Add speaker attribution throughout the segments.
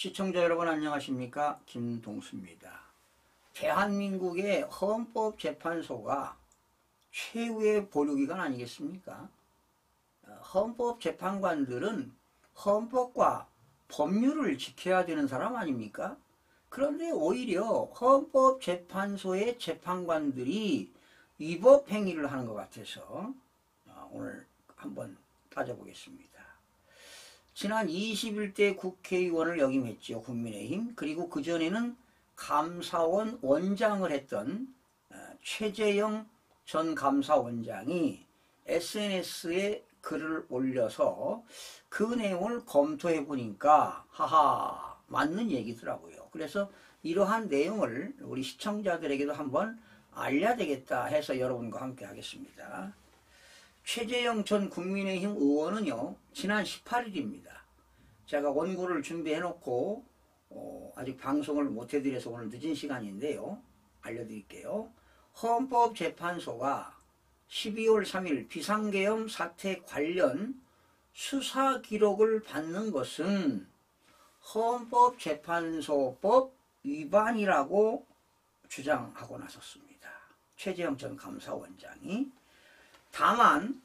Speaker 1: 시청자 여러분 안녕하십니까? 김동수입니다. 대한민국의 헌법재판소가 최후의 보류기관 아니겠습니까? 헌법재판관들은 헌법과 법률을 지켜야 되는 사람 아닙니까? 그런데 오히려 헌법재판소의 재판관들이 위법 행위를 하는 것 같아서 오늘 한번 따져보겠습니다. 지난 21대 국회의원을 역임했죠. 국민의힘. 그리고 그전에는 감사원 원장을 했던 최재형 전 감사원장이 SNS에 글을 올려서 그 내용을 검토해 보니까 하하 맞는 얘기더라고요. 그래서 이러한 내용을 우리 시청자들에게도 한번 알려야 되겠다 해서 여러분과 함께 하겠습니다. 최재형 전 국민의힘 의원은요, 지난 18일입니다. 제가 원고를 준비해 놓고 아직 방송을 못 해드려서 오늘 늦은 시간인데요. 알려드릴게요. 헌법재판소가 12월 3일 비상계엄 사태 관련 수사 기록을 받는 것은 헌법재판소법 위반이라고 주장하고 나섰습니다. 최재형 전 감사원장이. 다만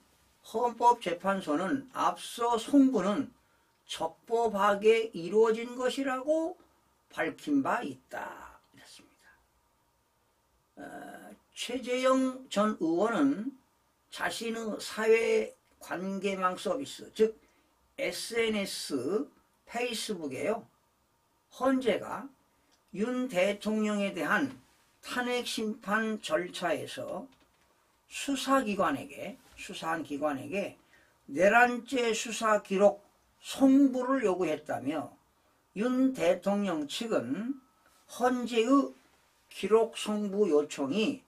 Speaker 1: 헌법재판소는 앞서 송부는 적법하게 이루어진 것이라고 밝힌 바 있다. 이랬습니다. 최재형 전 의원은 자신의 사회관계망 서비스, 즉 SNS, 페이스북에요. 헌재가 윤 대통령에 대한 탄핵심판 절차에서 수사한 기관에게 내란죄 수사 기록 송부를 요구했다며 윤 대통령 측은 헌재의 기록 송부 요청이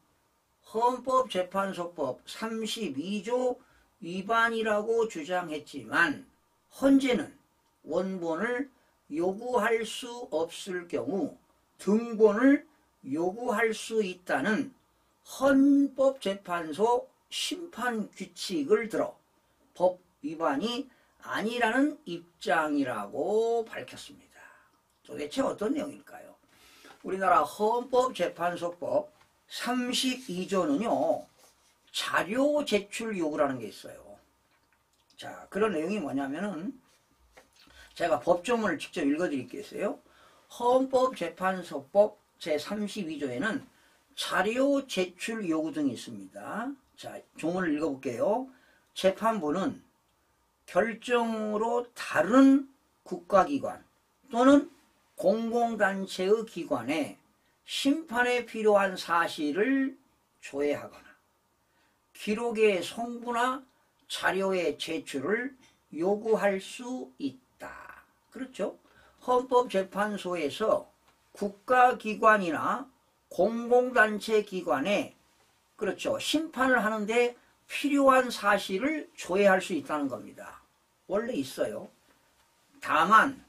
Speaker 1: 헌법재판소법 32조 위반이라고 주장했지만 헌재는 원본을 요구할 수 없을 경우 등본을 요구할 수 있다는 헌법재판소 심판규칙을 들어 법 위반이 아니라는 입장이라고 밝혔습니다. 도대체 어떤 내용일까요? 우리나라 헌법재판소법 32조는요. 자료 제출 요구라는 게 있어요. 자, 그런 내용이 뭐냐면은 제가 법조문을 직접 읽어드릴게요. 헌법재판소법 제32조에는 자료 제출 요구 등이 있습니다. 자, 조문을 읽어볼게요. 재판부는 결정으로 다른 국가기관 또는 공공단체의 기관에 심판에 필요한 사실을 조회하거나 기록의 송부나 자료의 제출을 요구할 수 있다. 그렇죠? 헌법재판소에서 국가기관이나 공공단체 기관에 그렇죠. 심판을 하는데 필요한 사실을 조회할 수 있다는 겁니다. 원래 있어요. 다만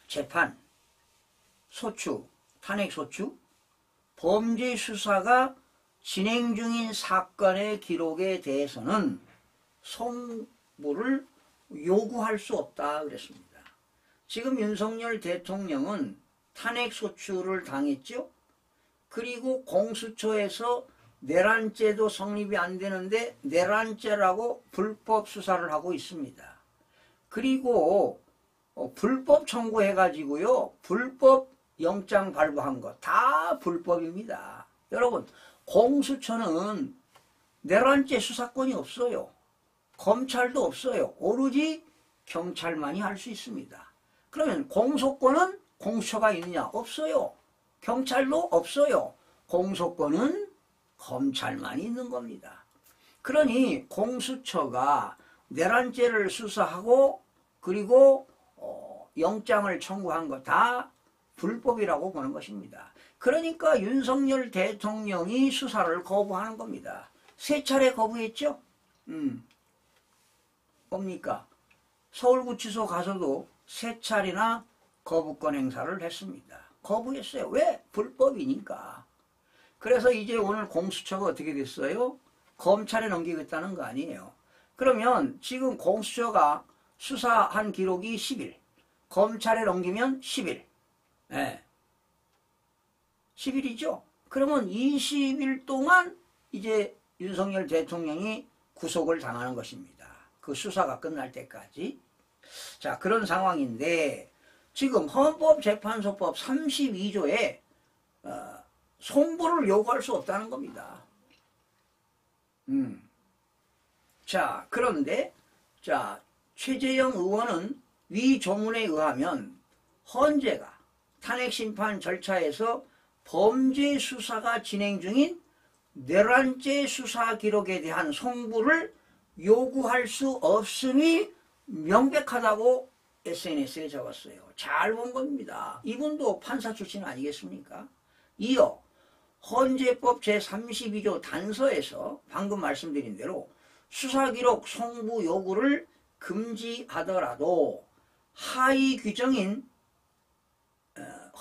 Speaker 1: 재판, 소추, 탄핵소추, 범죄 수사가 진행 중인 사건의 기록에 대해서는 송부를 요구할 수 없다 그랬습니다. 지금 윤석열 대통령은 탄핵소추를 당했죠. 그리고 공수처에서 내란죄도 성립이 안 되는데 내란죄라고 불법 수사를 하고 있습니다. 그리고 불법 청구해가지고요. 불법 영장 발부한 거 다 불법입니다. 여러분, 공수처는 내란죄 수사권이 없어요. 검찰도 없어요. 오로지 경찰만이 할 수 있습니다. 그러면 공소권은 공수처가 있느냐? 없어요. 경찰도 없어요. 공소권은 검찰만 있는 겁니다. 그러니 공수처가 내란죄를 수사하고 그리고 영장을 청구한 거 다 불법이라고 보는 것입니다. 그러니까 윤석열 대통령이 수사를 거부하는 겁니다. 3차례 거부했죠? 뭡니까? 서울구치소 가서도 3차례나 거부권 행사를 했습니다. 거부했어요. 왜? 불법이니까. 그래서 이제 오늘 공수처가 어떻게 됐어요? 검찰에 넘기겠다는 거 아니에요. 그러면 지금 공수처가 수사한 기록이 10일, 검찰에 넘기면 10일. 예. 10일이죠. 그러면 20일 동안 이제 윤석열 대통령이 구속을 당하는 것입니다. 그 수사가 끝날 때까지. 자, 그런 상황인데 지금 헌법재판소법 32조에 송부를 요구할 수 없다는 겁니다. 자, 그런데 자, 최재형 의원은 위 조문에 의하면 헌재가 탄핵심판 절차에서 범죄 수사가 진행 중인 뇌란죄 수사 기록에 대한 송부를 요구할 수 없음이 명백하다고 SNS에 적었어요. 잘 본 겁니다. 이분도 판사 출신 아니겠습니까? 이어 헌재법 제32조 단서에서 방금 말씀드린 대로 수사기록 송부 요구를 금지하더라도 하위 규정인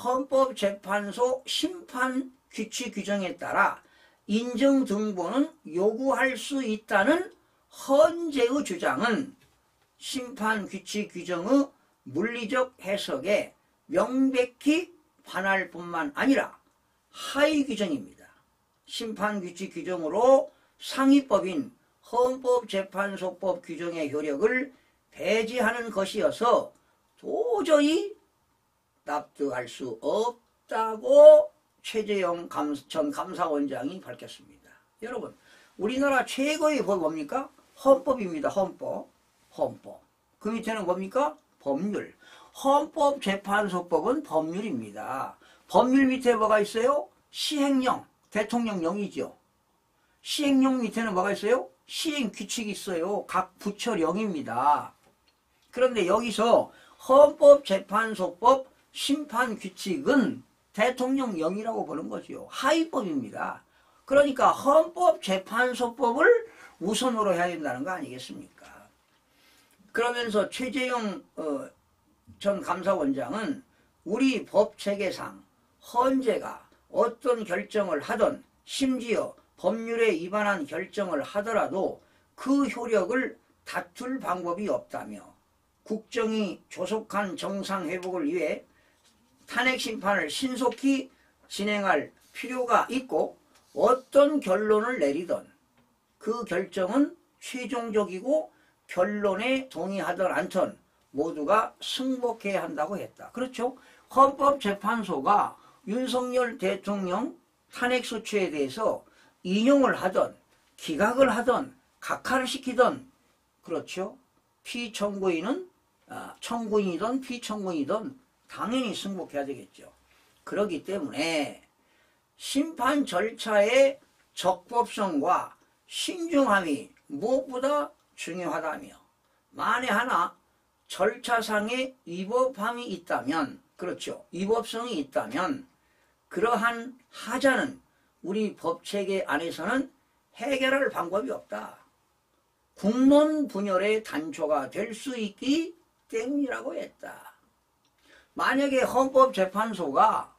Speaker 1: 헌법재판소 심판규칙 규정에 따라 인정 등본은 요구할 수 있다는 헌재의 주장은 심판규칙 규정의 물리적 해석에 명백히 반할 뿐만 아니라 하위 규정입니다. 심판규칙 규정으로 상위법인 헌법재판소법 규정의 효력을 배제하는 것이어서 도저히 납득할 수 없다고 최재형 전 감사원장이 밝혔습니다. 여러분, 우리나라 최고의 법이 뭡니까? 헌법입니다. 헌법. 그 밑에는 뭡니까? 법률. 헌법재판소법은 법률입니다. 법률 밑에 뭐가 있어요? 시행령, 대통령령이죠. 시행령 밑에는 뭐가 있어요? 시행규칙이 있어요. 각 부처령입니다. 그런데 여기서 헌법재판소법 심판규칙은 대통령령이라고 보는 거죠. 하위법입니다. 그러니까 헌법재판소법을 우선으로 해야 된다는 거 아니겠습니까? 그러면서 최재형 전 감사원장은 우리 법체계상 헌재가 어떤 결정을 하든 심지어 법률에 위반한 결정을 하더라도 그 효력을 다툴 방법이 없다며 국정이 조속한 정상회복을 위해 탄핵심판을 신속히 진행할 필요가 있고 어떤 결론을 내리든 그 결정은 최종적이고 결론에 동의하든 않든 모두가 승복해야 한다고 했다. 그렇죠? 헌법재판소가 윤석열 대통령 탄핵소추에 대해서 인용을 하든 기각을 하든 각하를 시키든 그렇죠? 피청구인은 청구인이든 피청구인이든 당연히 승복해야 되겠죠. 그렇기 때문에 심판 절차의 적법성과 신중함이 무엇보다 중요하다며 만에 하나 절차상의 위법함이 있다면 그렇죠. 위법성이 있다면 그러한 하자는 우리 법체계 안에서는 해결할 방법이 없다. 국론 분열의 단초가 될 수 있기 때문이라고 했다. 만약에 헌법재판소가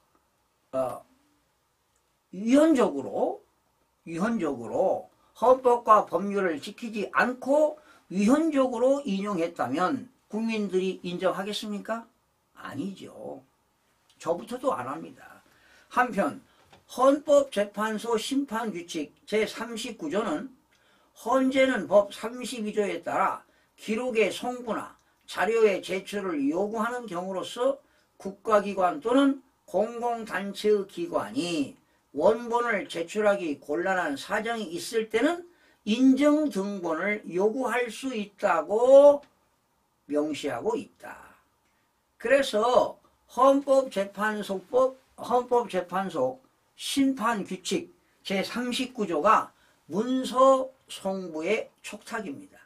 Speaker 1: 위헌적으로 헌법과 법률을 지키지 않고 위헌적으로 인용했다면 국민들이 인정하겠습니까? 아니죠. 저부터도 안 합니다. 한편 헌법재판소 심판규칙 제39조는 헌재는 법 32조에 따라 기록의 송부나 자료의 제출을 요구하는 경우로서 국가기관 또는 공공단체의 기관이 원본을 제출하기 곤란한 사정이 있을 때는 인정등본을 요구할 수 있다고 명시하고 있다. 그래서 헌법재판소 심판규칙 제39조가 문서 송부의 촉탁입니다.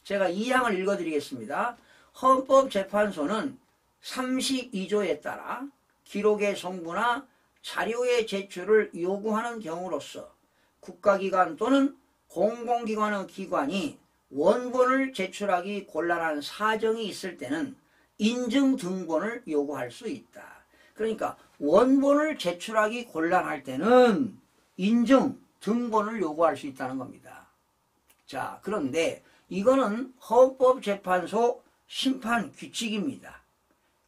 Speaker 1: 제가 이 항을 읽어드리겠습니다. 헌법재판소는 32조에 따라 기록의 송부나 자료의 제출을 요구하는 경우로서 국가기관 또는 공공기관의 기관이 원본을 제출하기 곤란한 사정이 있을 때는 인증등본을 요구할 수 있다. 그러니까 원본을 제출하기 곤란할 때는 인증등본을 요구할 수 있다는 겁니다. 자, 그런데 이거는 헌법재판소 심판규칙입니다.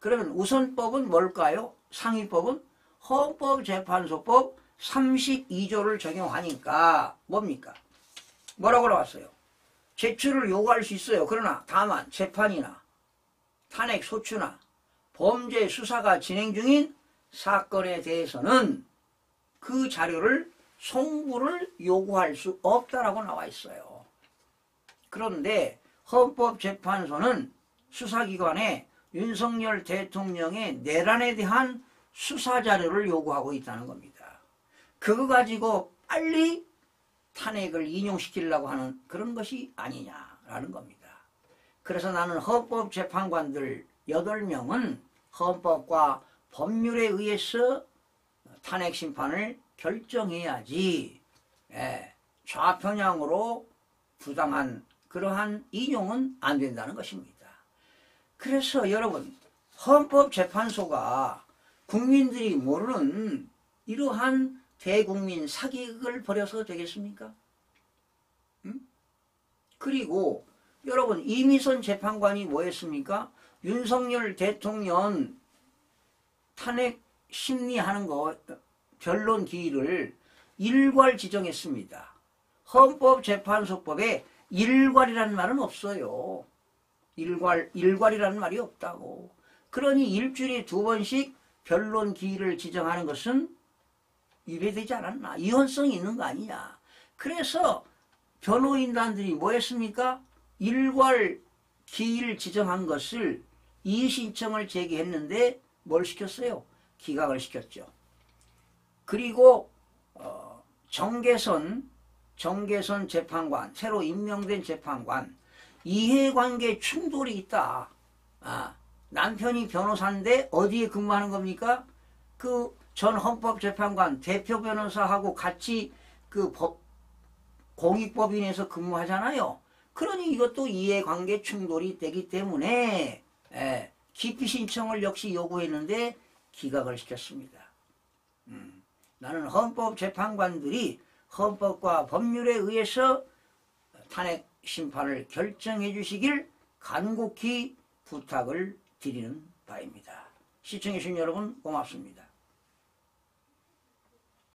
Speaker 1: 그러면 우선법은 뭘까요? 상위법은 헌법재판소법 32조를 적용하니까 뭡니까? 뭐라고 나왔어요? 제출을 요구할 수 있어요. 그러나 다만 재판이나 탄핵 소추나 범죄 수사가 진행 중인 사건에 대해서는 그 자료를 송부를 요구할 수 없다라고 나와 있어요. 그런데 헌법재판소는 수사기관에 윤석열 대통령의 내란에 대한 수사자료를 요구하고 있다는 겁니다. 그거 가지고 빨리 탄핵을 인용시키려고 하는 그런 것이 아니냐라는 겁니다. 그래서 나는 헌법재판관들 8명은 헌법과 법률에 의해서 탄핵 심판을 결정해야지 좌편향으로 부당한 그러한 인용은 안 된다는 것입니다. 그래서 여러분, 헌법재판소가 국민들이 모르는 이러한 대국민 사기극을 벌여서 되겠습니까? 그리고 여러분, 이미선 재판관이 뭐 했습니까? 윤석열 대통령 탄핵 심리하는 거 변론 기일을 일괄 지정했습니다. 헌법재판소법에 일괄이라는 말은 없어요. 일괄이라는 말이 없다고. 그러니 일주일에 2번씩 변론 기일을 지정하는 것은 위배되지 않았나? 이혼성이 있는 거 아니냐? 그래서 변호인단들이 뭐 했습니까? 일괄 기일 지정한 것을 이의신청을 제기했는데 뭘 시켰어요? 기각을 시켰죠. 그리고 정계선 재판관, 새로 임명된 재판관, 이해관계 충돌이 있다. 남편이 변호사인데 어디에 근무하는 겁니까? 그 전 헌법재판관 대표 변호사하고 같이 그 공익법인에서 근무하잖아요. 그러니 이것도 이해관계 충돌이 되기 때문에 기피 신청을 역시 요구했는데 기각을 시켰습니다. 나는 헌법재판관들이 헌법과 법률에 의해서 탄핵 심판을 결정해 주시길 간곡히 부탁을 드리는 바입니다. 시청해 주신 여러분 고맙습니다.